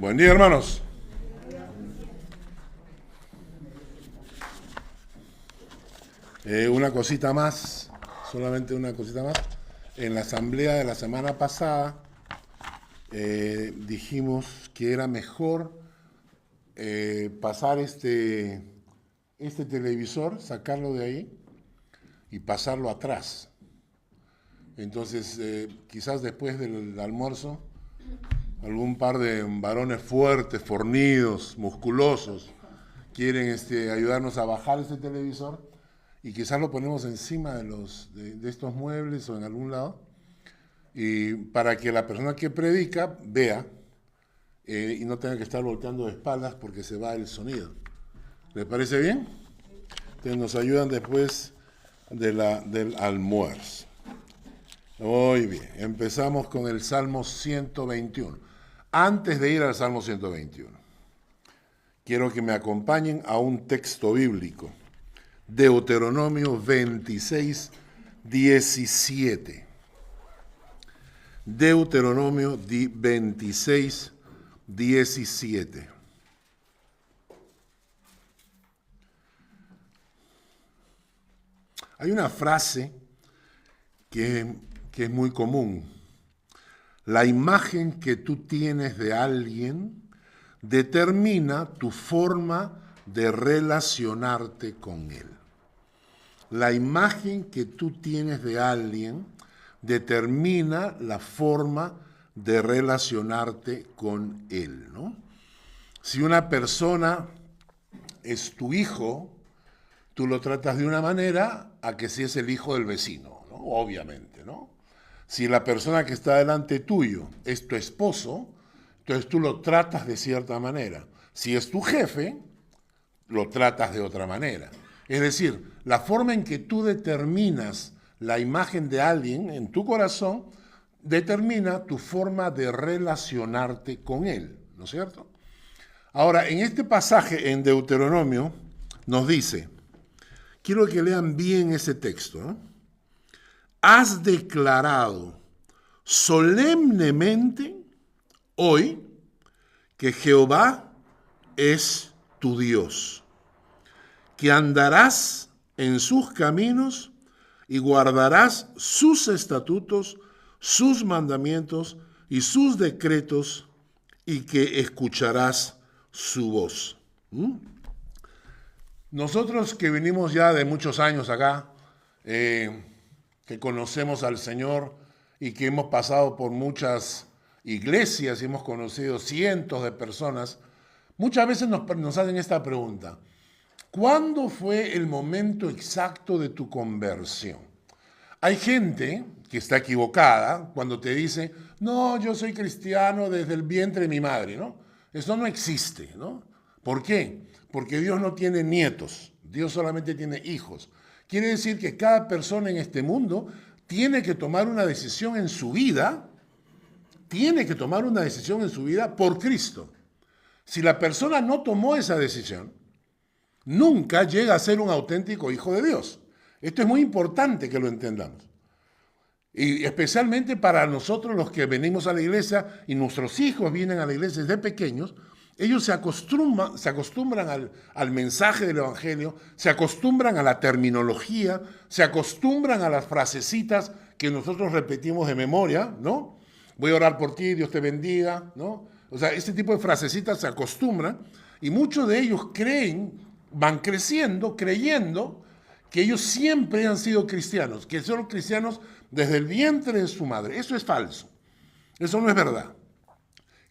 Buen día, hermanos. Una cosita más, solamente una cosita más. En la asamblea de la semana pasada dijimos que era mejor pasar este televisor, sacarlo de ahí y pasarlo atrás. Entonces, quizás después del almuerzo, algún par de varones fuertes, fornidos, musculosos, quieren ayudarnos a bajar este televisor y quizás lo ponemos encima de estos muebles o en algún lado, y para que la persona que predica vea y no tenga que estar volteando de espaldas porque se va el sonido. ¿Les parece bien? Entonces nos ayudan después del almuerzo. Muy bien, empezamos con el Salmo 121. Antes de ir al Salmo 121, quiero que me acompañen a un texto bíblico. Deuteronomio 26, 17. Deuteronomio 26, 17. Hay una frase que es muy común. La imagen que tú tienes de alguien determina tu forma de relacionarte con él. La imagen que tú tienes de alguien determina la forma de relacionarte con él, ¿no? Si una persona es tu hijo, tú lo tratas de una manera a que si es el hijo del vecino, ¿no? Obviamente, ¿no? Si la persona que está delante tuyo es tu esposo, entonces tú lo tratas de cierta manera. Si es tu jefe, lo tratas de otra manera. Es decir, la forma en que tú determinas la imagen de alguien en tu corazón determina tu forma de relacionarte con él, ¿no es cierto? Ahora, en este pasaje en Deuteronomio nos dice, quiero que lean bien ese texto, ¿no? Has declarado solemnemente hoy que Jehová es tu Dios, que andarás en sus caminos y guardarás sus estatutos, sus mandamientos y sus decretos, y que escucharás su voz. Nosotros que venimos ya de muchos años acá, que conocemos al Señor y que hemos pasado por muchas iglesias y hemos conocido cientos de personas, muchas veces nos hacen esta pregunta: ¿cuándo fue el momento exacto de tu conversión? Hay gente que está equivocada cuando te dice, no, yo soy cristiano desde el vientre de mi madre, ¿no? Eso no existe, ¿no? ¿Por qué? Porque Dios no tiene nietos, Dios solamente tiene hijos. Quiere decir que cada persona en este mundo tiene que tomar una decisión en su vida, por Cristo. Si la persona no tomó esa decisión, nunca llega a ser un auténtico hijo de Dios. Esto es muy importante que lo entendamos. Y especialmente para nosotros los que venimos a la iglesia y nuestros hijos vienen a la iglesia desde pequeños, ellos se acostumbran al mensaje del Evangelio, se acostumbran a la terminología, se acostumbran a las frasecitas que nosotros repetimos de memoria, ¿no? Voy a orar por ti, Dios te bendiga, ¿no? O sea, este tipo de frasecitas se acostumbran y muchos de ellos van creciendo, creyendo que ellos siempre han sido cristianos, que son cristianos desde el vientre de su madre. Eso es falso. Eso no es verdad.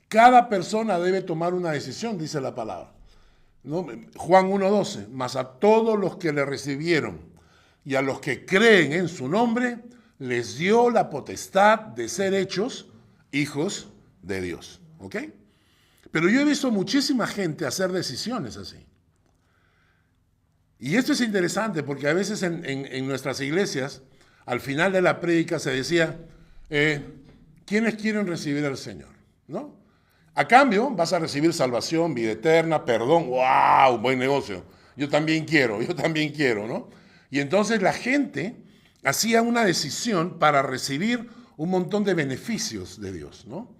Cada persona debe tomar una decisión, dice la palabra, ¿no? Juan 1:12, mas a todos los que le recibieron y a los que creen en su nombre, les dio la potestad de ser hechos hijos de Dios. ¿Ok? Pero yo he visto muchísima gente hacer decisiones así. Y esto es interesante porque a veces en nuestras iglesias, al final de la prédica se decía, ¿quiénes quieren recibir al Señor? ¿No? A cambio vas a recibir salvación, vida eterna, perdón. ¡Wow! Buen negocio. Yo también quiero, ¿no? Y entonces la gente hacía una decisión para recibir un montón de beneficios de Dios, ¿no?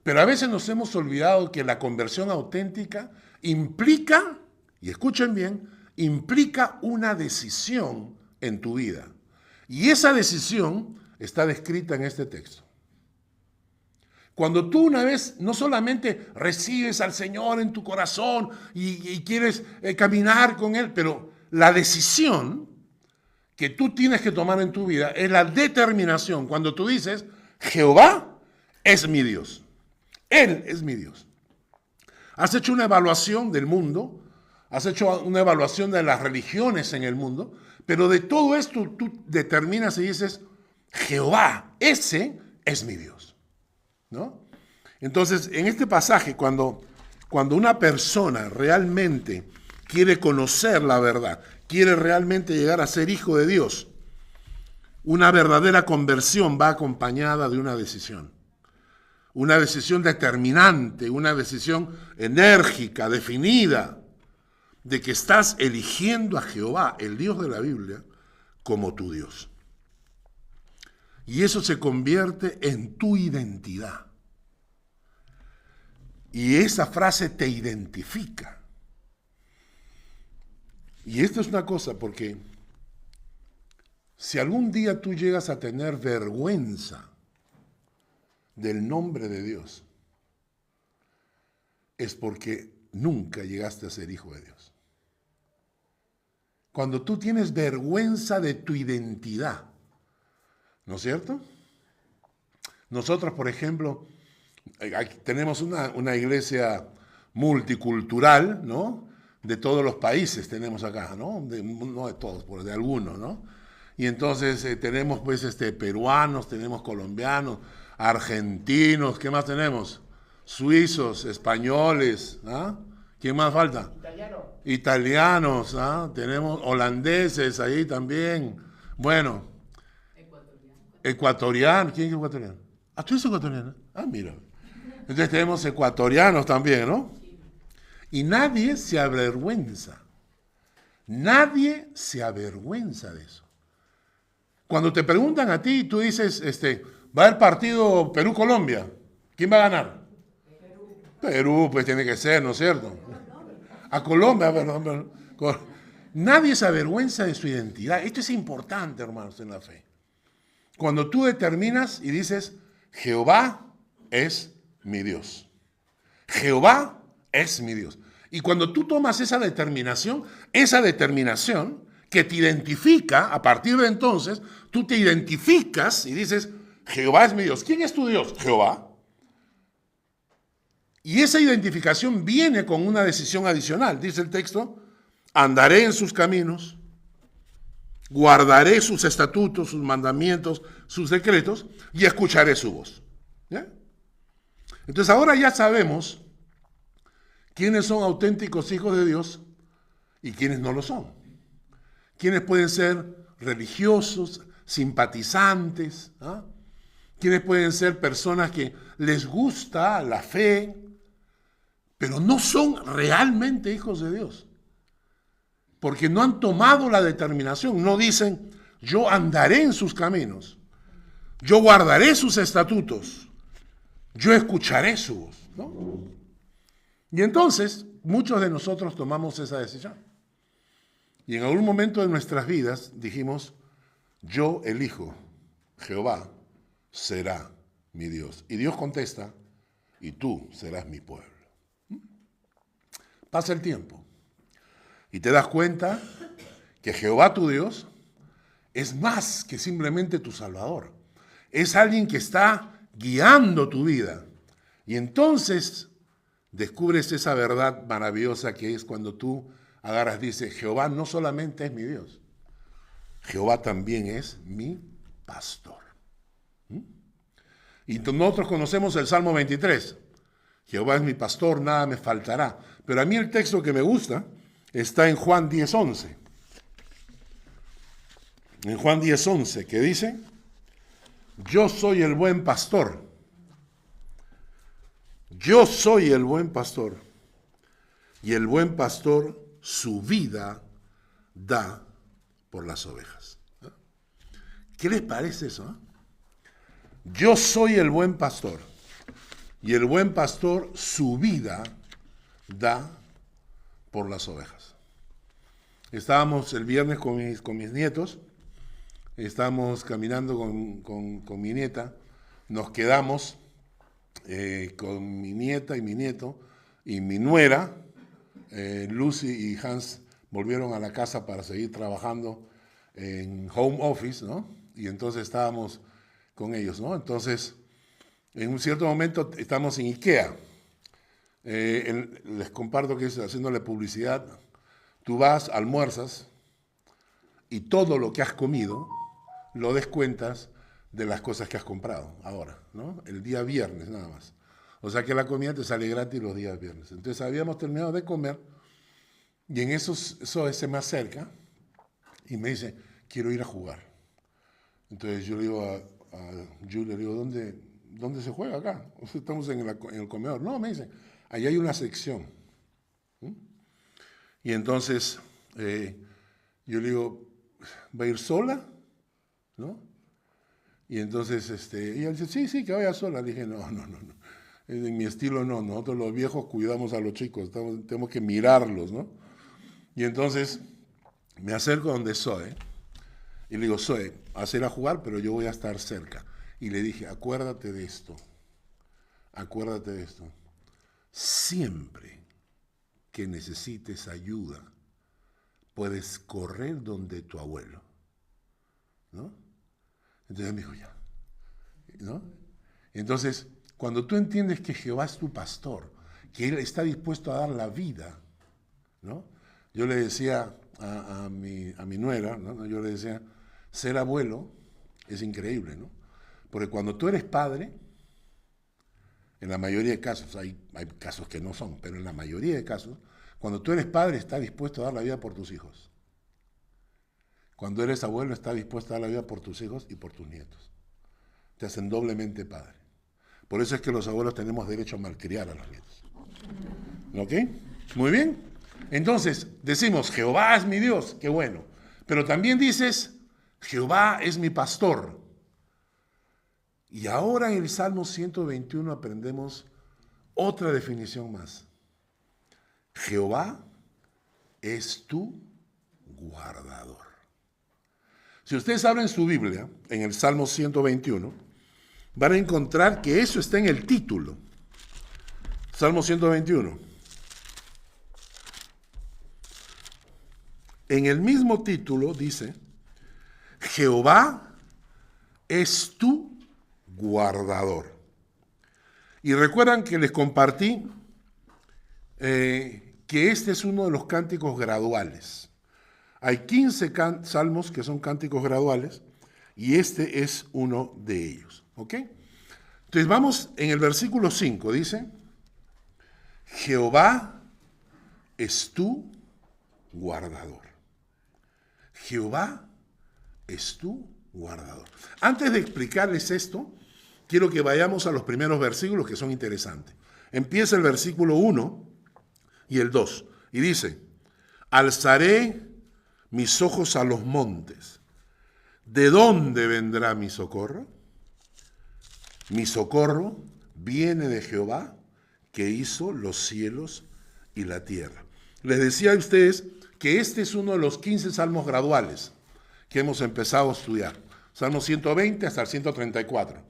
Pero a veces nos hemos olvidado que la conversión auténtica implica, y escuchen bien, implica una decisión en tu vida. Y esa decisión está descrita en este texto. Cuando tú una vez no solamente recibes al Señor en tu corazón y quieres caminar con Él, pero la decisión que tú tienes que tomar en tu vida es la determinación. Cuando tú dices, Jehová es mi Dios. Él es mi Dios. Has hecho una evaluación del mundo, has hecho una evaluación de las religiones en el mundo, pero de todo esto tú determinas y dices, Jehová, ese es mi Dios, ¿no? Entonces, en este pasaje, cuando una persona realmente quiere conocer la verdad, quiere realmente llegar a ser hijo de Dios, una verdadera conversión va acompañada de una decisión determinante, una decisión enérgica, definida, de que estás eligiendo a Jehová, el Dios de la Biblia, como tu Dios. Y eso se convierte en tu identidad. Y esa frase te identifica. Y esto es una cosa, porque si algún día tú llegas a tener vergüenza del nombre de Dios, es porque nunca llegaste a ser hijo de Dios. Cuando tú tienes vergüenza de tu identidad, ¿no es cierto? Nosotros, por ejemplo, tenemos una iglesia multicultural, ¿no? De todos los países tenemos acá, ¿no? No de todos, pero de algunos, ¿no? Y entonces tenemos pues peruanos, tenemos colombianos, argentinos, ¿qué más tenemos? Suizos, españoles, ¿ah? ¿Quién más falta? Italianos, ¿ah? Tenemos holandeses ahí también. Bueno, ecuatoriano. ¿Quién es ecuatoriano? Ah, ¿tú eres ecuatoriano? Ah, mira. Entonces tenemos ecuatorianos también, ¿no? Y nadie se avergüenza. Nadie se avergüenza de eso. Cuando te preguntan a ti, tú dices, va el partido Perú-Colombia. ¿Quién va a ganar? Perú, pues tiene que ser, ¿no es cierto? A Colombia, perdón. Nadie se avergüenza de su identidad. Esto es importante, hermanos, en la fe. Cuando tú determinas y dices, Jehová es mi Dios. Jehová es mi Dios. Y cuando tú tomas esa determinación que te identifica, a partir de entonces, tú te identificas y dices, Jehová es mi Dios. ¿Quién es tu Dios? Jehová. Y esa identificación viene con una decisión adicional. Dice el texto, andaré en sus caminos, guardaré sus estatutos, sus mandamientos, sus decretos, y escucharé su voz. ¿Ya? Entonces ahora ya sabemos quiénes son auténticos hijos de Dios y quiénes no lo son. Quiénes pueden ser religiosos, simpatizantes, ¿ah? Quiénes pueden ser personas que les gusta la fe, pero no son realmente hijos de Dios. Porque no han tomado la determinación, no dicen, yo andaré en sus caminos, yo guardaré sus estatutos, yo escucharé su voz, ¿no? Y entonces, muchos de nosotros tomamos esa decisión. Y en algún momento de nuestras vidas dijimos, yo elijo, Jehová será mi Dios. Y Dios contesta, y tú serás mi pueblo. Pasa el tiempo y te das cuenta que Jehová tu Dios es más que simplemente tu Salvador. Es alguien que está guiando tu vida. Y entonces descubres esa verdad maravillosa que es cuando tú agarras, dice, Jehová no solamente es mi Dios, Jehová también es mi pastor. Y nosotros conocemos el Salmo 23. Jehová es mi pastor, nada me faltará. Pero a mí el texto que me gusta está en Juan 10:11. En Juan 10:11, que dice, yo soy el buen pastor. Yo soy el buen pastor. Y el buen pastor su vida da por las ovejas. ¿Qué les parece eso? Yo soy el buen pastor. y el buen pastor su vida da por las ovejas. Estábamos el viernes con mis nietos, estábamos caminando con mi nieta, nos quedamos con mi nieta y mi nieto y mi nuera, Lucy y Hans volvieron a la casa para seguir trabajando en home office, ¿no? Y entonces estábamos con ellos, ¿no? Entonces, en un cierto momento estamos en IKEA. Les comparto que es haciéndole publicidad. Tú vas, almuerzas y todo lo que has comido lo descuentas de las cosas que has comprado ahora, ¿no? El día viernes nada más. O sea que la comida te sale gratis los días viernes. Entonces habíamos terminado de comer y en eso se me acerca y me dice, quiero ir a jugar. Entonces yo le digo a Julia, le digo, ¿dónde se juega acá? Estamos en el comedor. No, me dice, allá hay una sección. Y entonces yo le digo, ¿va a ir sola? ¿No? Y entonces ella dice, sí, que vaya sola. Le dije, no. En mi estilo no, nosotros los viejos cuidamos a los chicos, tenemos que mirarlos, ¿no? Y entonces me acerco donde Zoe y le digo, Zoe, vas a ir a jugar, pero yo voy a estar cerca. Y le dije, acuérdate de esto, siempre que necesites ayuda, puedes correr donde tu abuelo, ¿no? Entonces me dijo, ya, ¿no? Entonces, cuando tú entiendes que Jehová es tu pastor, que Él está dispuesto a dar la vida, ¿no? Yo le decía a mi nuera, ¿no? Yo le decía, ser abuelo es increíble, ¿no? Porque cuando tú eres padre, en la mayoría de casos, hay casos que no son, pero en la mayoría de casos, cuando tú eres padre, estás dispuesto a dar la vida por tus hijos. Cuando eres abuelo, estás dispuesto a dar la vida por tus hijos y por tus nietos. Te hacen doblemente padre. Por eso es que los abuelos tenemos derecho a malcriar a los nietos. ¿Ok? Muy bien. Entonces, decimos, Jehová es mi Dios, qué bueno. Pero también dices, Jehová es mi pastor. Y ahora en el Salmo 121 aprendemos otra definición más. Jehová es tu guardador. Si ustedes abren su Biblia, en el Salmo 121, van a encontrar que eso está en el título. Salmo 121. En el mismo título dice, Jehová es tu guardador. Y recuerdan que les compartí que este es uno de los cánticos graduales. Hay 15 salmos que son cánticos graduales y este es uno de ellos. ¿Ok? Entonces vamos en el versículo 5, dice, Jehová es tu guardador. Jehová es tu guardador. Antes de explicarles esto, quiero que vayamos a los primeros versículos que son interesantes. Empieza el versículo 1 y el 2 y dice, alzaré mis ojos a los montes. ¿De dónde vendrá mi socorro? Mi socorro viene de Jehová, que hizo los cielos y la tierra. Les decía a ustedes que este es uno de los 15 salmos graduales que hemos empezado a estudiar. Salmo 120 hasta el 134.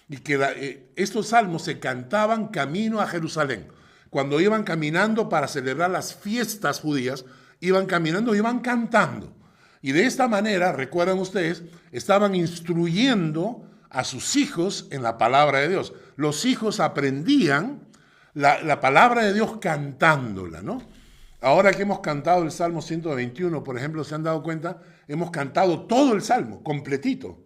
Y que estos salmos se cantaban camino a Jerusalén. Cuando iban caminando para celebrar las fiestas judías, iban caminando, iban cantando. Y de esta manera, recuerdan ustedes, estaban instruyendo a sus hijos en la palabra de Dios. Los hijos aprendían la palabra de Dios cantándola, ¿no? Ahora que hemos cantado el Salmo 121, por ejemplo, se han dado cuenta, hemos cantado todo el Salmo, completito.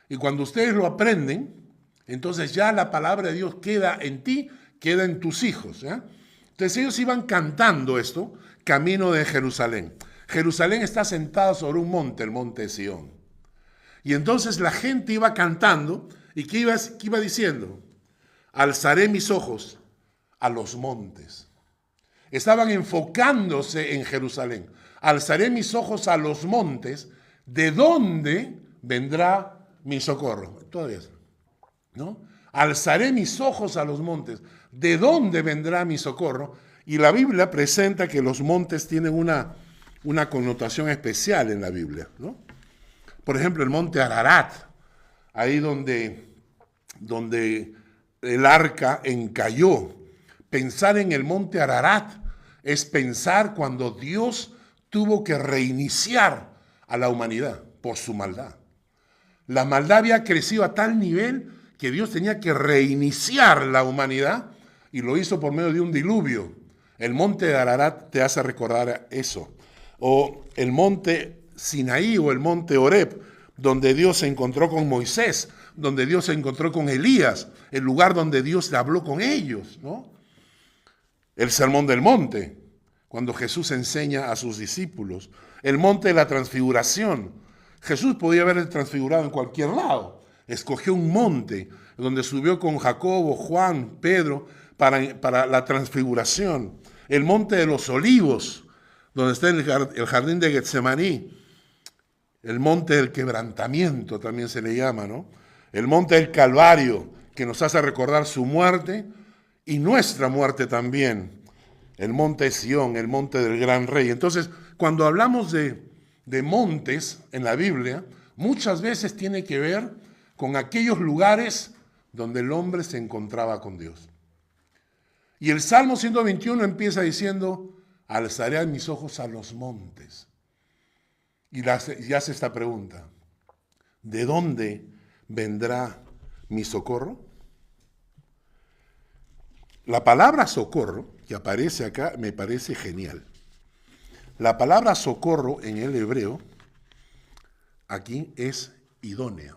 Y cuando ustedes lo aprenden, entonces ya la palabra de Dios queda en ti, queda en tus hijos, ¿ya? Entonces ellos iban cantando esto, camino de Jerusalén. Jerusalén está sentada sobre un monte, el monte Sión. Y entonces la gente iba cantando, y ¿qué iba diciendo? Alzaré mis ojos a los montes. Estaban enfocándose en Jerusalén. Alzaré mis ojos a los montes, ¿de dónde vendrá mi socorro? Todavía, ¿no? Alzaré mis ojos a los montes. ¿De dónde vendrá mi socorro? Y la Biblia presenta que los montes tienen una connotación especial en la Biblia, ¿no? Por ejemplo, el monte Ararat, ahí donde el arca encalló. Pensar en el monte Ararat es pensar cuando Dios tuvo que reiniciar a la humanidad por su maldad. La maldad había crecido a tal nivel que Dios tenía que reiniciar la humanidad y lo hizo por medio de un diluvio. El monte de Ararat te hace recordar eso. O el monte Sinaí o el monte Horeb, donde Dios se encontró con Moisés, donde Dios se encontró con Elías, el lugar donde Dios habló con ellos, ¿no? El sermón del monte, cuando Jesús enseña a sus discípulos. El monte de la transfiguración. Jesús podía haber transfigurado en cualquier lado. Escogió un monte donde subió con Jacobo, Juan, Pedro para la transfiguración. El monte de los olivos, donde está el jardín de Getsemaní. El monte del quebrantamiento también se le llama, ¿no? El monte del Calvario, que nos hace recordar su muerte y nuestra muerte también. El monte de Sión, el monte del gran rey. Entonces, cuando hablamos de montes en la Biblia, muchas veces tiene que ver con aquellos lugares donde el hombre se encontraba con Dios. Y el Salmo 121 empieza diciendo, alzaré mis ojos a los montes. Y hace esta pregunta, ¿de dónde vendrá mi socorro? La palabra socorro, que aparece acá, me parece genial. La palabra socorro en el hebreo, aquí es idónea.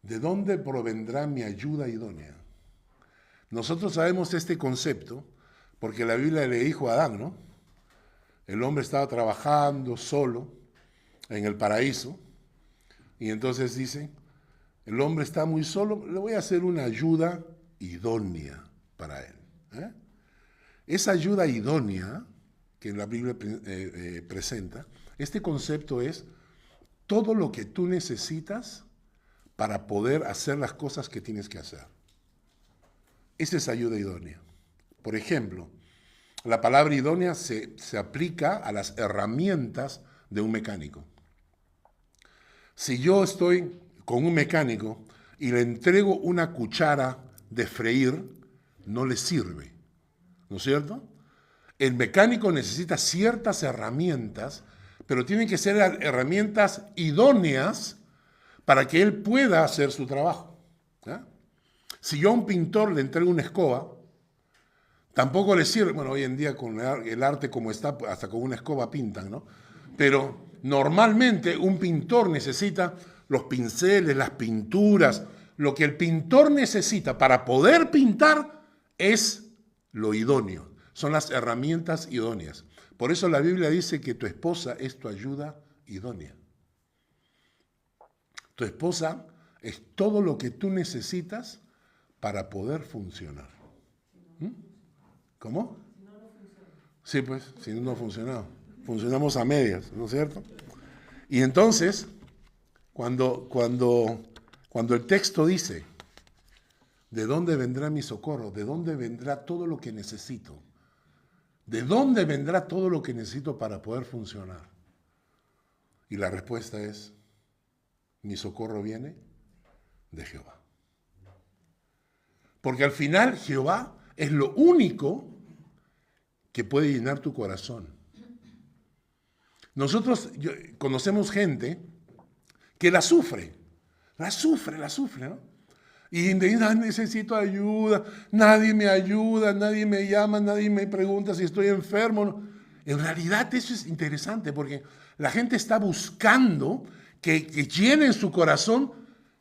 ¿De dónde provendrá mi ayuda idónea? Nosotros sabemos este concepto porque la Biblia le dijo a Adán, ¿no? El hombre estaba trabajando solo en el paraíso y entonces dice, el hombre está muy solo, le voy a hacer una ayuda idónea para él. Esa ayuda idónea que la Biblia presenta, este concepto es todo lo que tú necesitas para poder hacer las cosas que tienes que hacer. Esa es ayuda idónea. Por ejemplo, la palabra idónea se aplica a las herramientas de un mecánico. Si yo estoy con un mecánico y le entrego una cuchara de freír, no le sirve, ¿no es cierto? El mecánico necesita ciertas herramientas, pero tienen que ser herramientas idóneas para que él pueda hacer su trabajo. ¿Ya? Si yo a un pintor le entrego una escoba, tampoco le sirve, bueno, hoy en día con el arte como está, hasta con una escoba pintan, ¿no? Pero normalmente un pintor necesita los pinceles, las pinturas. Lo que el pintor necesita para poder pintar es lo idóneo. Son las herramientas idóneas. Por eso la Biblia dice que tu esposa es tu ayuda idónea. Tu esposa es todo lo que tú necesitas para poder funcionar. ¿Cómo? Sí, pues, si no ha funcionado. Funcionamos a medias, ¿no es cierto? Y entonces, cuando el texto dice, ¿de dónde vendrá mi socorro? ¿De dónde vendrá todo lo que necesito? ¿De dónde vendrá todo lo que necesito para poder funcionar? Y la respuesta es, mi socorro viene de Jehová. Porque al final Jehová es lo único que puede llenar tu corazón. Nosotros conocemos gente que la sufre, ¿no? Y necesito ayuda, nadie me ayuda, nadie me llama, nadie me pregunta si estoy enfermo. ¿No? En realidad eso es interesante porque la gente está buscando que llenen su corazón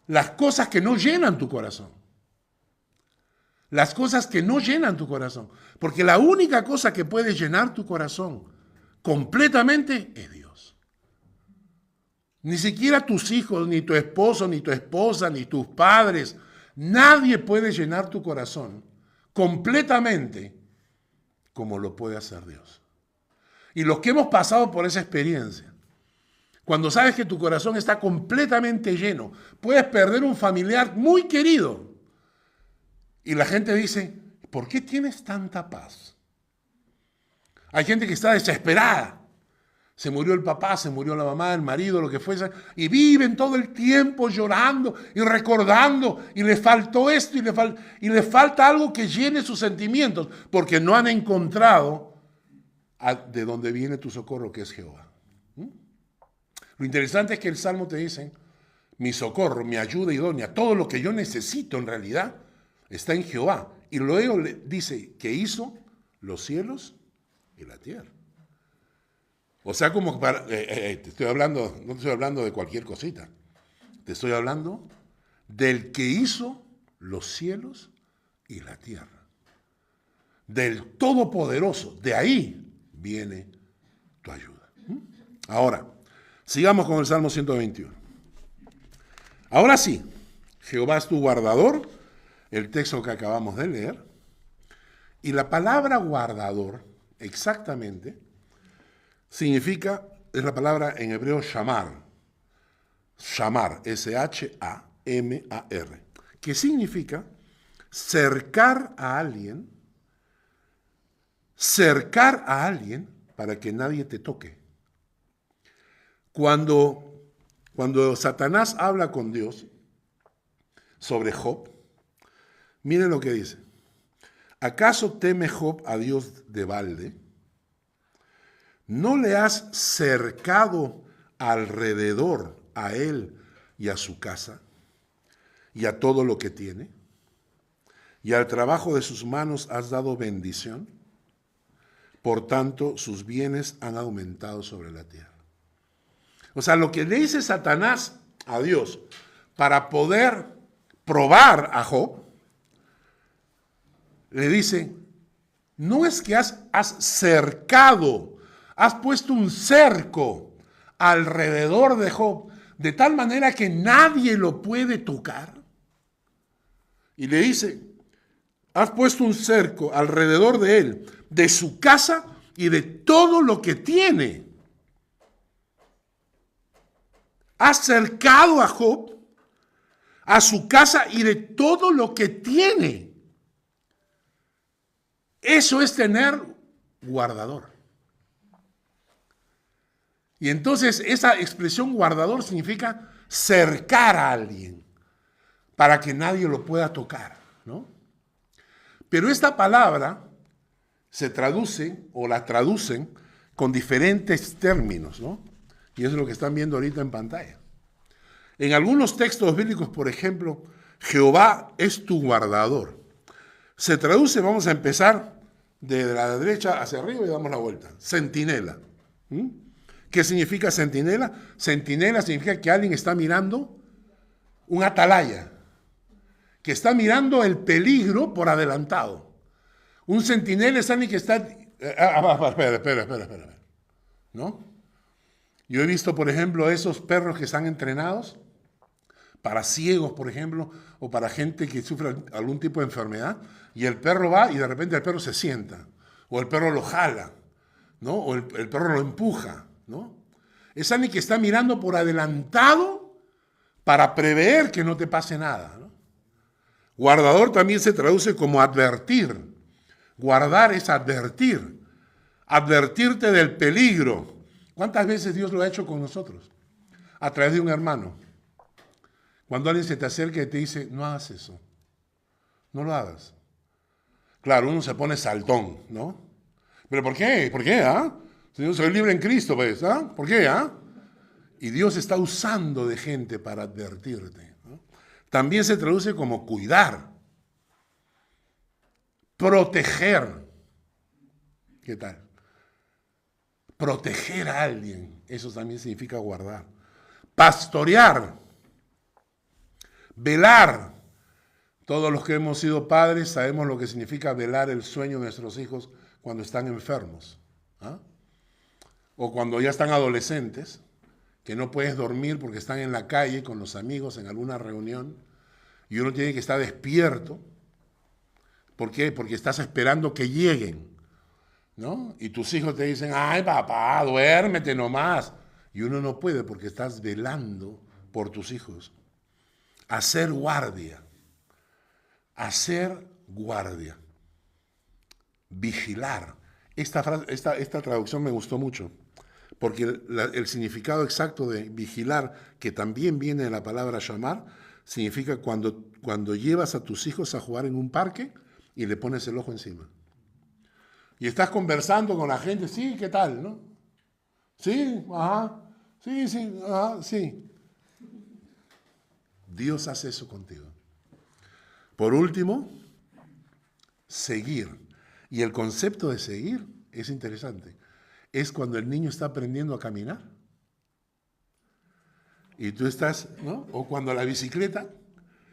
las cosas que no llenan tu corazón. Las cosas que no llenan tu corazón. Porque la única cosa que puede llenar tu corazón completamente es Dios. Ni siquiera tus hijos, ni tu esposo, ni tu esposa, ni tus padres. Nadie puede llenar tu corazón completamente como lo puede hacer Dios. Y los que hemos pasado por esa experiencia, cuando sabes que tu corazón está completamente lleno, puedes perder un familiar muy querido. Y la gente dice, ¿por qué tienes tanta paz? Hay gente que está desesperada. Se murió el papá, se murió la mamá, el marido, lo que fuese, y viven todo el tiempo llorando y recordando, y le faltó esto, y le falta algo que llene sus sentimientos, porque no han encontrado de dónde viene tu socorro, que es Jehová. Lo interesante es que el Salmo te dice, mi socorro, mi ayuda idónea, todo lo que yo necesito en realidad está en Jehová. Y luego le dice que hizo los cielos y la tierra. O sea, como te estoy hablando, no te estoy hablando de cualquier cosita. Te estoy hablando del que hizo los cielos y la tierra. Del Todopoderoso. De ahí viene tu ayuda. Ahora, sigamos con el Salmo 121. Ahora sí, Jehová es tu guardador, el texto que acabamos de leer. Y la palabra guardador, exactamente, significa, es la palabra en hebreo shamar, shamar, S-H-A-M-A-R, que significa cercar a alguien para que nadie te toque. Cuando Satanás habla con Dios sobre Job, miren lo que dice. ¿Acaso teme Job a Dios de balde? ¿No le has cercado alrededor a él y a su casa y a todo lo que tiene? ¿Y al trabajo de sus manos has dado bendición? Por tanto, sus bienes han aumentado sobre la tierra. O sea, lo que le dice Satanás a Dios para poder probar a Job, le dice, no es que has cercado, has puesto un cerco alrededor de Job, de tal manera que nadie lo puede tocar. Y le dice, has puesto un cerco alrededor de él, de su casa y de todo lo que tiene. Has cercado a Job, a su casa y de todo lo que tiene. Eso es tener guardador. Y entonces esa expresión guardador significa cercar a alguien para que nadie lo pueda tocar, ¿no? Pero esta palabra se traduce o la traducen con diferentes términos, ¿no? Y eso es lo que están viendo ahorita en pantalla. En algunos textos bíblicos, por ejemplo, Jehová es tu guardador. Se traduce, vamos a empezar de la derecha hacia arriba y damos la vuelta. Centinela. ¿Qué significa centinela? Centinela significa que alguien está mirando un atalaya, que está mirando el peligro por adelantado. Un centinela es alguien que está... Espera. ¿No? Yo he visto, por ejemplo, esos perros que están entrenados para ciegos, por ejemplo, o para gente que sufre algún tipo de enfermedad, y el perro va y de repente el perro se sienta, o el perro lo jala, ¿no? O el perro lo empuja, ¿no? Es alguien que está mirando por adelantado para prever que no te pase nada, ¿no? Guardador también se traduce como advertir. Guardar es advertir, advertirte del peligro. ¿Cuántas veces Dios lo ha hecho con nosotros? A través de un hermano. Cuando alguien se te acerca y te dice, no hagas eso, no lo hagas. Claro, uno se pone saltón, ¿no? ¿Pero por qué? ¿Por qué? Si yo soy libre en Cristo, pues, ¿por qué? Y Dios está usando de gente para advertirte, ¿no? También se traduce como cuidar, proteger. ¿Qué tal? Proteger a alguien, eso también significa guardar. Pastorear, velar. Todos los que hemos sido padres sabemos lo que significa velar el sueño de nuestros hijos cuando están enfermos. O cuando ya están adolescentes, que no puedes dormir porque están en la calle con los amigos en alguna reunión y uno tiene que estar despierto. ¿Por qué? Porque estás esperando que lleguen, ¿no? Y tus hijos te dicen, ay papá, duérmete nomás. Y uno no puede porque estás velando por tus hijos. Hacer guardia, hacer guardia, vigilar. Esta traducción me gustó mucho, porque el significado exacto de vigilar, que también viene de la palabra llamar, significa cuando llevas a tus hijos a jugar en un parque y le pones el ojo encima. Y estás conversando con la gente, sí, ¿qué tal? ¿No? Sí, ajá, sí, sí, ajá, sí. Dios hace eso contigo. Por último, seguir. Y el concepto de seguir es interesante. Es cuando el niño está aprendiendo a caminar. Y tú estás, ¿no? O cuando la bicicleta,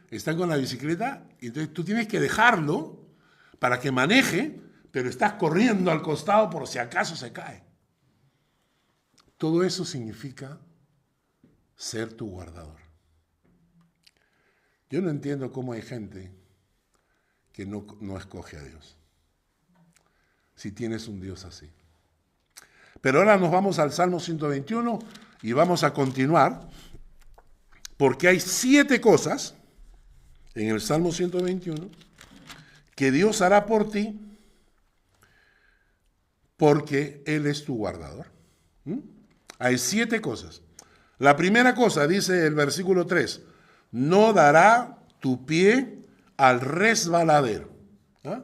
están con la bicicleta, y entonces tú tienes que dejarlo para que maneje, pero estás corriendo al costado por si acaso se cae. Todo eso significa ser tu guardador. Yo no entiendo cómo hay gente que no escoge a Dios, si tienes un Dios así. Pero ahora nos vamos al Salmo 121 y vamos a continuar, porque hay 7 cosas en el Salmo 121 que Dios hará por ti porque Él es tu guardador. Hay 7 cosas. La primera cosa, dice el versículo 3, no dará tu pie al resbaladero. ¿Ah?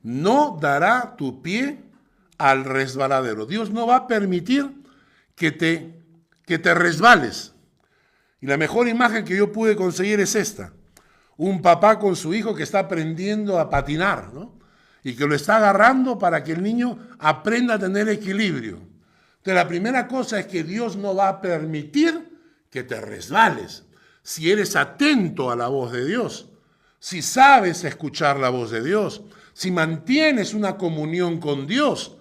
No dará tu pie al resbaladero. Dios no va a permitir que te resbales. Y la mejor imagen que yo pude conseguir es esta. Un papá con su hijo que está aprendiendo a patinar, ¿no? Y que lo está agarrando para que el niño aprenda a tener equilibrio. Entonces, la primera cosa es que Dios no va a permitir que te resbales. Si eres atento a la voz de Dios, si sabes escuchar la voz de Dios, si mantienes una comunión con Dios,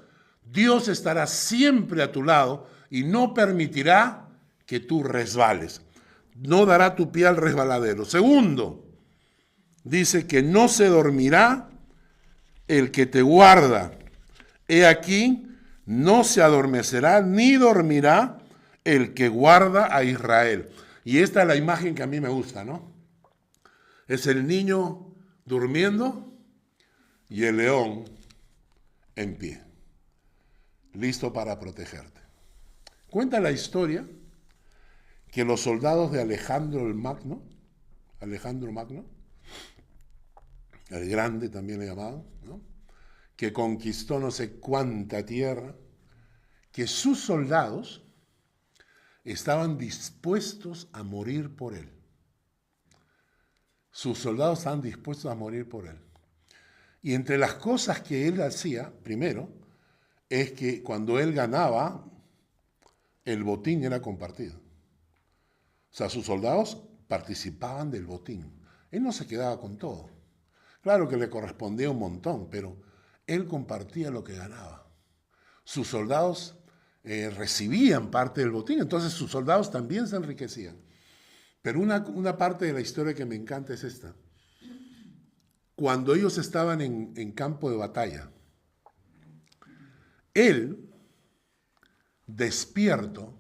Dios estará siempre a tu lado y no permitirá que tú resbales. No dará tu pie al resbaladero. Segundo, dice que no se dormirá el que te guarda. He aquí, no se adormecerá ni dormirá el que guarda a Israel. Y esta es la imagen que a mí me gusta, ¿no? Es el niño durmiendo y el león en pie, listo para protegerte. Cuenta la historia que los soldados de Alejandro Magno, el grande también le llamaban, ¿no? Que conquistó no sé cuánta tierra, que sus soldados estaban dispuestos a morir por él. Sus soldados estaban dispuestos a morir por él. Y entre las cosas que él hacía, primero, es que cuando él ganaba, el botín era compartido. O sea, sus soldados participaban del botín. Él no se quedaba con todo. Claro que le correspondía un montón, pero él compartía lo que ganaba. Sus soldados recibían parte del botín, entonces sus soldados también se enriquecían. Pero una parte de la historia que me encanta es esta. Cuando ellos estaban en campo de batalla, él, despierto,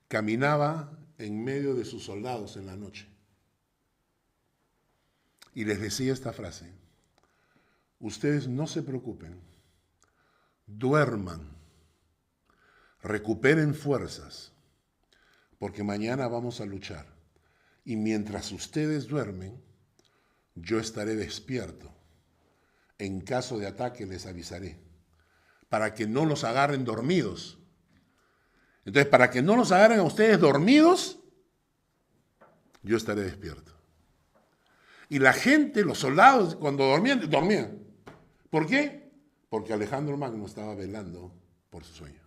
caminaba en medio de sus soldados en la noche. Y les decía esta frase: ustedes no se preocupen, duerman, recuperen fuerzas, porque mañana vamos a luchar. Y mientras ustedes duermen, yo estaré despierto. En caso de ataque les avisaré, para que no los agarren dormidos. Entonces, para que no los agarren a ustedes dormidos, yo estaré despierto. Y la gente, los soldados, cuando dormían, dormían. ¿Por qué? Porque Alejandro Magno estaba velando por su sueño.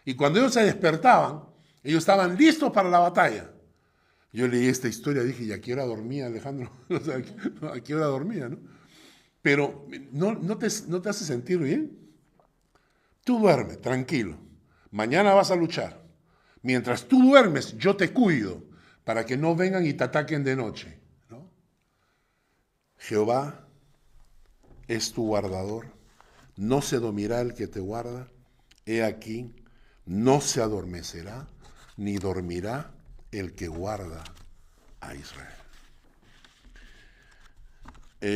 Y cuando ellos se despertaban, ellos estaban listos para la batalla. Yo leí esta historia y dije, ¿y a qué hora dormía Alejandro? O sea, ¿a qué hora dormía, no? Pero ¿no te hace sentir bien? Tú duermes, tranquilo. Mañana vas a luchar. Mientras tú duermes, yo te cuido para que no vengan y te ataquen de noche, ¿no? Jehová es tu guardador. No se dormirá el que te guarda. He aquí, no se adormecerá ni dormirá el que guarda a Israel.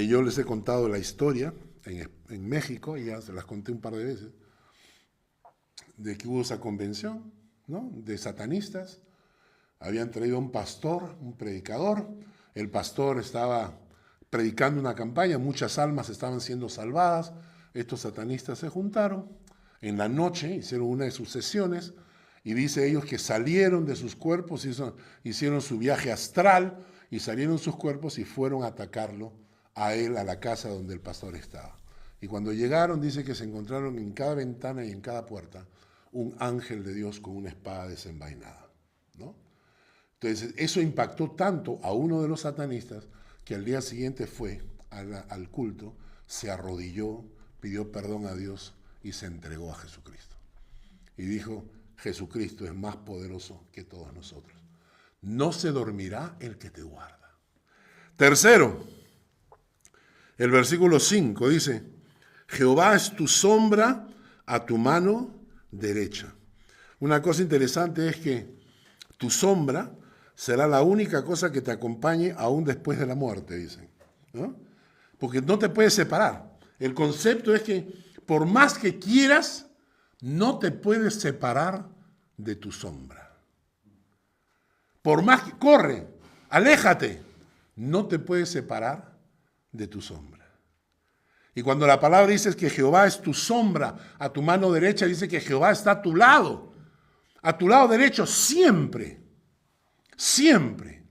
Yo les he contado la historia en México, y ya se las conté un par de veces, de que hubo esa convención, ¿no?, de satanistas. Habían traído a un pastor, un predicador. El pastor estaba predicando una campaña, muchas almas estaban siendo salvadas. Estos satanistas se juntaron. En la noche hicieron una de sus sesiones y dice ellos que salieron de sus cuerpos, hicieron su viaje astral y salieron sus cuerpos y fueron a atacarlo a él, a la casa donde el pastor estaba. Y cuando llegaron, dice que se encontraron en cada ventana y en cada puerta un ángel de Dios con una espada desenvainada, ¿no? Entonces, eso impactó tanto a uno de los satanistas que al día siguiente fue al culto, se arrodilló, pidió perdón a Dios y se entregó a Jesucristo. Y dijo, Jesucristo es más poderoso que todos nosotros. No se dormirá el que te guarda. Tercero, el versículo 5 dice, Jehová es tu sombra a tu mano derecha. Una cosa interesante es que tu sombra será la única cosa que te acompañe aún después de la muerte, dicen, ¿no? Porque no te puedes separar. El concepto es que por más que quieras, no te puedes separar de tu sombra. Por más que corre, aléjate, no te puedes separar de tu sombra. Y cuando la palabra dice que Jehová es tu sombra a tu mano derecha, dice que Jehová está a tu lado derecho siempre, siempre.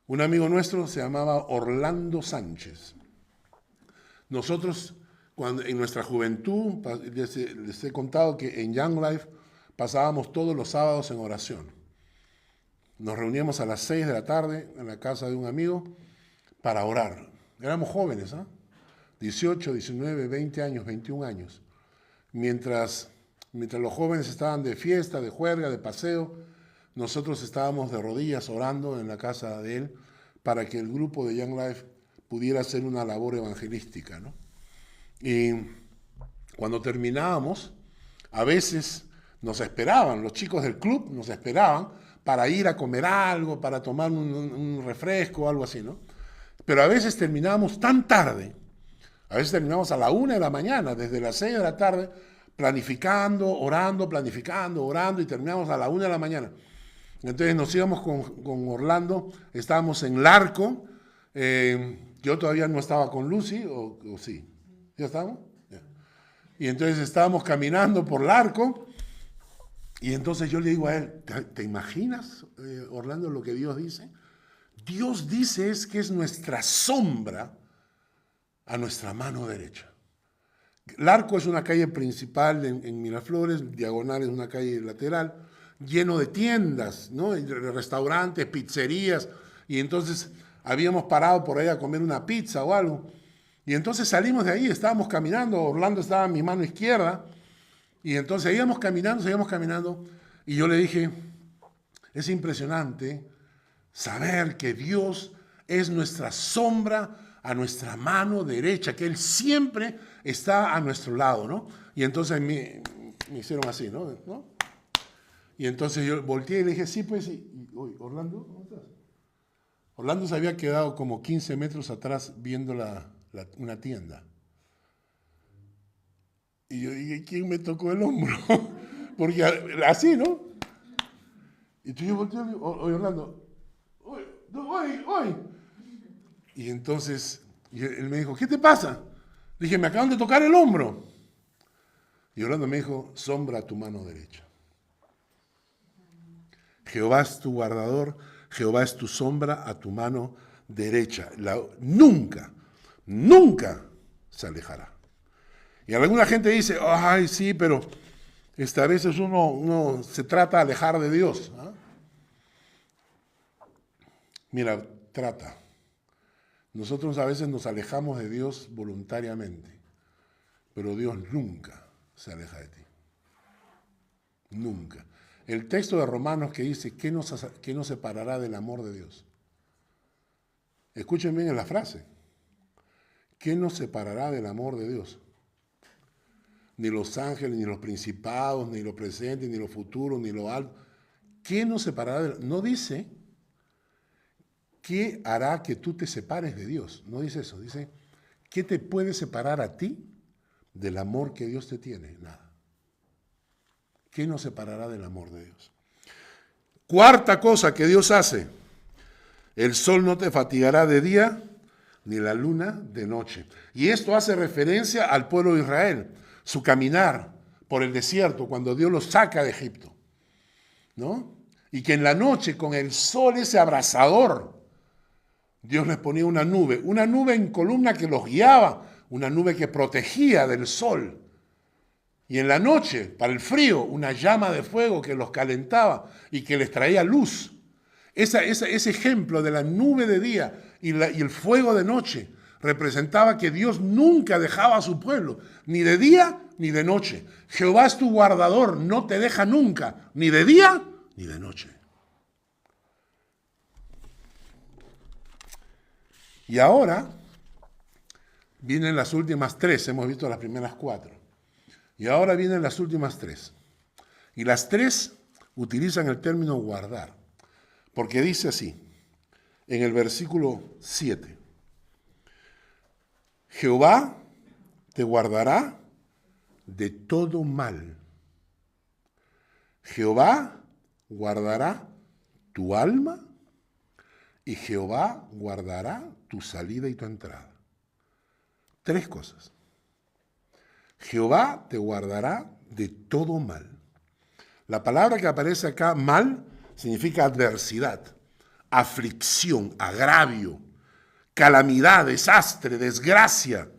Un amigo nuestro se llamaba Orlando Sánchez. Nosotros, en nuestra juventud, les he contado que en Young Life pasábamos todos los sábados en oración. Nos reuníamos a las 6 de la tarde en la casa de un amigo para orar. Éramos jóvenes, ¿eh? 18, 19, 20 años, 21 años. Mientras los jóvenes estaban de fiesta, de juerga, de paseo, nosotros estábamos de rodillas orando en la casa de él para que el grupo de Young Life pudiera hacer una labor evangelística, ¿no? Y cuando terminábamos, a veces nos esperaban, los chicos del club nos esperaban para ir a comer algo, para tomar un refresco o algo así, ¿no? Pero a veces terminábamos tan tarde, a veces terminábamos a la 1 de la mañana, desde las 6 de la tarde, planificando, orando, y terminábamos a la 1 de la mañana. Entonces nos íbamos con Orlando, estábamos en Larco, yo todavía no estaba con Lucy, o sí, ¿ya estábamos? Yeah. Y entonces estábamos caminando por Larco, y entonces yo le digo a él, ¿te imaginas, Orlando, lo que Dios dice? Dios dice es que es nuestra sombra a nuestra mano derecha. Larco es una calle principal en Miraflores, Diagonal es una calle lateral, lleno de tiendas, ¿no? Restaurantes, pizzerías, y entonces habíamos parado por ahí a comer una pizza o algo, y entonces salimos de ahí, estábamos caminando, Orlando estaba a mi mano izquierda, y entonces seguíamos caminando, y yo le dije, es impresionante saber que Dios es nuestra sombra a nuestra mano derecha, que Él siempre está a nuestro lado, ¿no? Y entonces me hicieron así, ¿no? Y entonces yo volteé y le dije, sí, pues, Orlando, ¿cómo estás? Orlando se había quedado como 15 metros atrás viendo una tienda. Y yo dije, ¿quién me tocó el hombro? Porque así, ¿no? Y entonces yo volteé y le digo, oye, Orlando, oye. Y entonces él me dijo, ¿qué te pasa? Le dije, me acaban de tocar el hombro. Y Orlando me dijo, sombra a tu mano derecha. Jehová es tu guardador, Jehová es tu sombra a tu mano derecha. Nunca se alejará. Y alguna gente dice, ay, sí, pero a veces uno se trata de alejar de Dios, ¿eh? Mira, trata. Nosotros a veces nos alejamos de Dios voluntariamente, pero Dios nunca se aleja de ti. Nunca. El texto de Romanos que dice, ¿qué nos separará del amor de Dios? Escuchen bien la frase. ¿Qué nos separará del amor de Dios? Ni los ángeles, ni los principados, ni lo presente, ni lo futuro, ni lo alto. ¿Qué nos separará? No dice ¿qué hará que tú te separes de Dios? No dice eso, dice, ¿qué te puede separar a ti del amor que Dios te tiene? Nada. ¿Qué nos separará del amor de Dios? Cuarta cosa que Dios hace, el sol no te fatigará de día, ni la luna de noche. Y esto hace referencia al pueblo de Israel, su caminar por el desierto cuando Dios los saca de Egipto, ¿no? Y que en la noche con el sol ese abrasador, Dios les ponía una nube en columna que los guiaba, una nube que protegía del sol. Y en la noche, para el frío, una llama de fuego que los calentaba y que les traía luz. Ese ejemplo de la nube de día y el fuego de noche representaba que Dios nunca dejaba a su pueblo, ni de día ni de noche. Jehová es tu guardador, no te deja nunca, ni de día ni de noche. Y ahora vienen las últimas tres, hemos visto las primeras cuatro. Y ahora vienen las últimas tres. Y las tres utilizan el término guardar. Porque dice así, en el versículo 7. Jehová te guardará de todo mal. Jehová guardará tu alma y Jehová guardará tu salida y tu entrada. Tres cosas. Jehová te guardará de todo mal. La palabra que aparece acá, mal, significa adversidad, aflicción, agravio, calamidad, desastre, desgracia,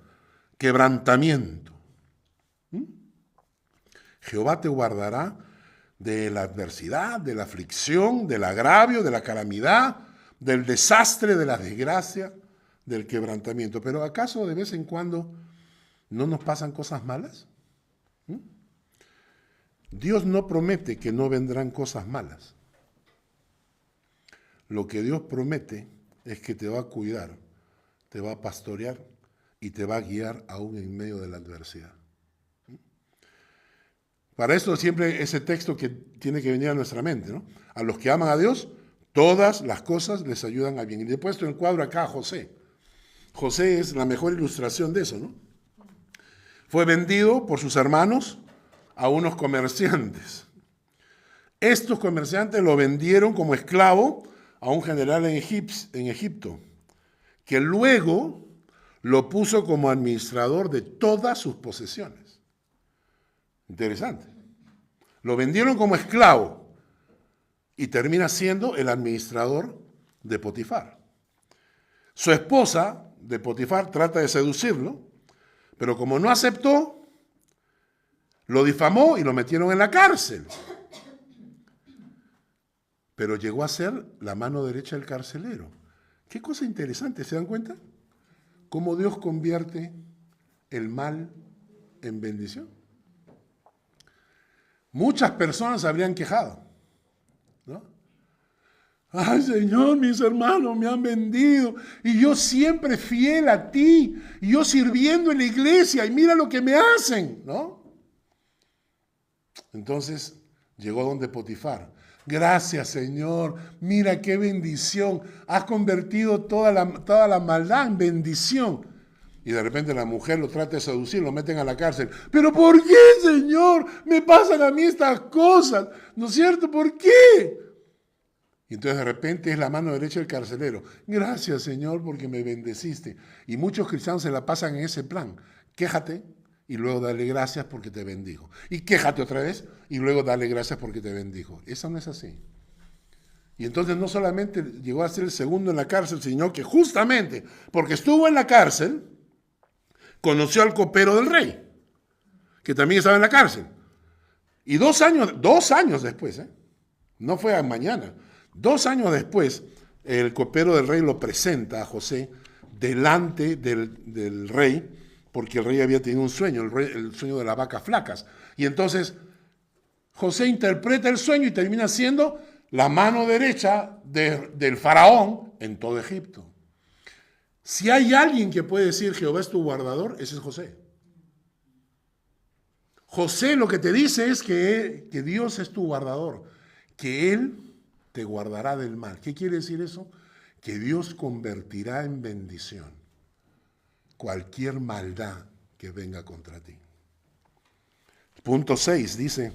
quebrantamiento. Jehová te guardará de la adversidad, de la aflicción, del agravio, de la calamidad, del desastre, de la desgracia, del quebrantamiento. Pero ¿acaso de vez en cuando no nos pasan cosas malas? Dios no promete que no vendrán cosas malas. Lo que Dios promete es que te va a cuidar, te va a pastorear y te va a guiar aún en medio de la adversidad. Para eso siempre ese texto que tiene que venir a nuestra mente, ¿no? A los que aman a Dios, todas las cosas les ayudan a bien. Y le he puesto en el cuadro acá a José. José es la mejor ilustración de eso, ¿no? Fue vendido por sus hermanos a unos comerciantes. Estos comerciantes lo vendieron como esclavo a un general en Egipto, que luego lo puso como administrador de todas sus posesiones. Interesante. Lo vendieron como esclavo y termina siendo el administrador de Potifar. Su esposa de Potifar trata de seducirlo, pero como no aceptó, lo difamó y lo metieron en la cárcel. Pero llegó a ser la mano derecha del carcelero. Qué cosa interesante, ¿se dan cuenta? Cómo Dios convierte el mal en bendición. Muchas personas habrían quejado, ¿no? Ay, Señor, mis hermanos me han vendido y yo siempre fiel a ti y yo sirviendo en la iglesia y mira lo que me hacen, ¿no? Entonces llegó donde Potifar. Gracias, Señor, mira qué bendición, has convertido toda la maldad en bendición. Y de repente la mujer lo trata de seducir, lo meten a la cárcel. ¿Pero por qué, Señor, me pasan a mí estas cosas? ¿No es cierto? ¿Por qué? Y entonces de repente es la mano derecha del carcelero. Gracias, Señor, porque me bendeciste. Y muchos cristianos se la pasan en ese plan. Quéjate y luego dale gracias porque te bendijo. Y quéjate otra vez y luego dale gracias porque te bendijo. Eso no es así. Y entonces no solamente llegó a ser el segundo en la cárcel, sino que justamente porque estuvo en la cárcel, conoció al copero del rey, que también estaba en la cárcel. Y 2 años después, no fue mañana, 2 años después, el copero del rey lo presenta a José delante del rey, porque el rey había tenido un sueño, el sueño de las vacas flacas. Y entonces José interpreta el sueño y termina siendo la mano derecha del faraón en todo Egipto. Si hay alguien que puede decir Jehová es tu guardador, ese es José. José lo que te dice es que Dios es tu guardador, que Él te guardará del mal. ¿Qué quiere decir eso? que Dios convertirá en bendición cualquier maldad que venga contra ti. Punto 6 dice,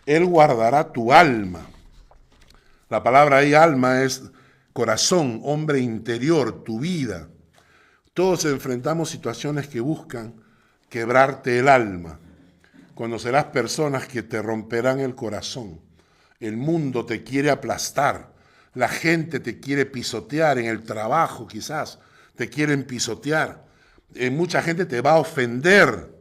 Él guardará tu alma. La palabra ahí alma es corazón, hombre interior, tu vida. Todos enfrentamos situaciones que buscan quebrarte el alma. Conocerás personas que te romperán el corazón. El mundo te quiere aplastar. La gente te quiere pisotear en el trabajo, quizás. Te quieren pisotear. Mucha gente te va a ofender.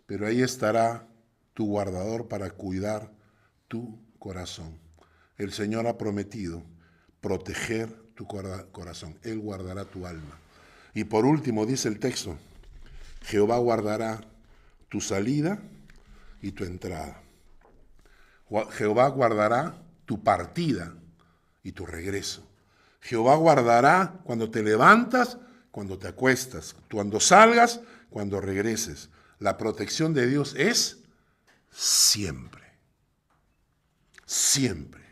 Pero ahí estará tu guardador para cuidar tu corazón. El Señor ha prometido proteger tu corazón. Él guardará tu alma. Y por último, dice el texto, Jehová guardará tu salida y tu entrada. Jehová guardará tu partida y tu regreso. Jehová guardará cuando te levantas, cuando te acuestas, cuando salgas, cuando regreses. La protección de Dios es siempre. Siempre.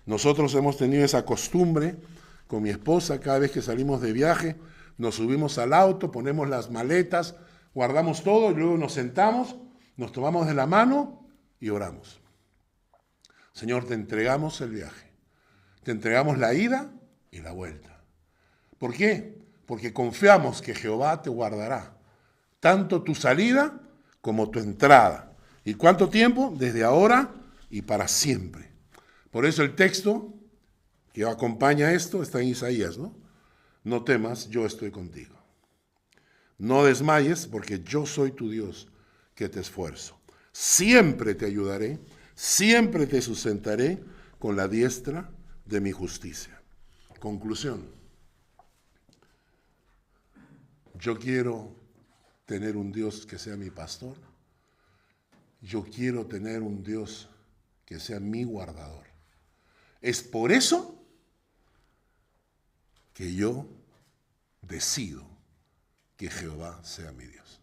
Nosotros hemos tenido esa costumbre con mi esposa, cada vez que salimos de viaje, nos subimos al auto, ponemos las maletas, guardamos todo y luego nos sentamos, nos tomamos de la mano y oramos. Señor, te entregamos el viaje, te entregamos la ida y la vuelta. ¿Por qué? Porque confiamos que Jehová te guardará, tanto tu salida como tu entrada. ¿Y cuánto tiempo? Desde ahora y para siempre. Por eso el texto que acompaña esto está en Isaías, ¿no? No temas, yo estoy contigo. No desmayes, porque yo soy tu Dios que te esfuerzo. Siempre te ayudaré, siempre te sustentaré con la diestra de mi justicia. Conclusión. Yo quiero tener un Dios que sea mi pastor. Yo quiero tener un Dios que sea mi guardador. Es por eso que yo decido que Jehová sea mi Dios.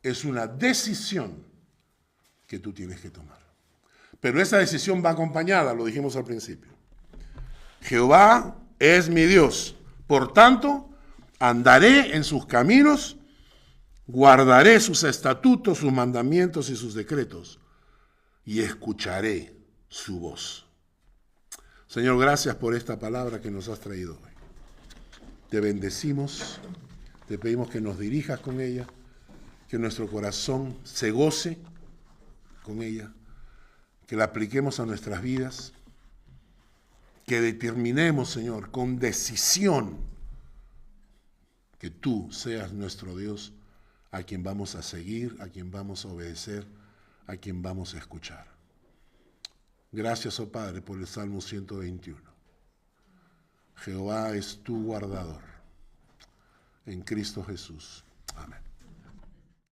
Es una decisión que tú tienes que tomar. Pero esa decisión va acompañada, lo dijimos al principio. Jehová es mi Dios, por tanto, andaré en sus caminos, guardaré sus estatutos, sus mandamientos y sus decretos, y escucharé su voz. Señor, gracias por esta palabra que nos has traído hoy. Te bendecimos, te pedimos que nos dirijas con ella, que nuestro corazón se goce con ella, que la apliquemos a nuestras vidas, que determinemos, Señor, con decisión, que tú seas nuestro Dios, a quien vamos a seguir, a quien vamos a obedecer, a quien vamos a escuchar. Gracias, oh Padre, por el Salmo 121. Jehová es tu guardador. En Cristo Jesús. Amén.